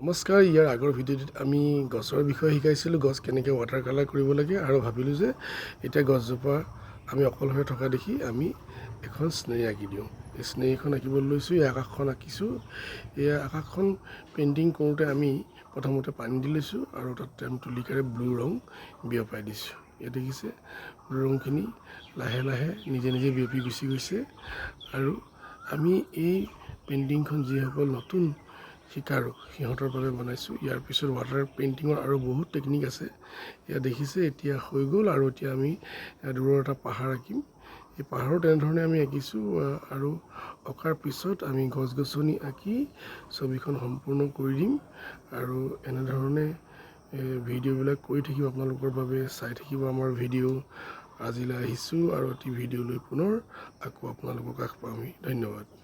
নমস্কাৰ। ইয়াৰ আগৰ ভিডিঅ'টোত আমি গছৰ বিষয়ে শিকাইছিলোঁ, গছ কেনেকৈ ৱাটাৰ কালাৰ কৰিব লাগে, আৰু ভাবিলোঁ যে এতিয়া গছজোপা আমি অকলশৰে থকা দেখি আমি এখন স্নেহ আঁকি দিওঁ। এই স্নেহখন আঁকিবলৈ লৈছোঁ। এই আকাশখন আঁকিছোঁ। এই আকাশখন পেইণ্টিং কৰোঁতে আমি প্ৰথমতে পানী দি লৈছোঁ আৰু তাতে আমি তুলিকাৰে ব্লু ৰং বিয়পাই দিছোঁ। ইয়াত দেখিছে ব্লু ৰংখিনি লাহে লাহে নিজে নিজে বিয়পি গুচি গৈছে। আৰু আমি এই পেইণ্টিংখন যিসকল নতুন শিকাৰু সিহঁতৰ বাবে বনাইছোঁ। ইয়াৰ পিছত ৱাটাৰ পেইণ্টিঙৰ আৰু বহুত টেকনিক আছে। ইয়াত দেখিছে এতিয়া হৈ গ'ল। আৰু এতিয়া আমি দূৰৰ এটা পাহাৰ আঁকিম। এই পাহাৰো তেনেধৰণে আমি আঁকিছোঁ, আৰু অঁকাৰ পিছত আমি গছ গছনি আঁকি ছবিখন সম্পূৰ্ণ কৰি দিম। আৰু এনেধৰণে ভিডিঅ'বিলাক কৰি থাকিম আপোনালোকৰ বাবে, চাই থাকিব আমাৰ ভিডিঅ'। আজিলৈ আহিছোঁ আৰু এটি ভিডিঅ' লৈ পুনৰ আকৌ আপোনালোকৰ কাষ পামহি। ধন্যবাদ।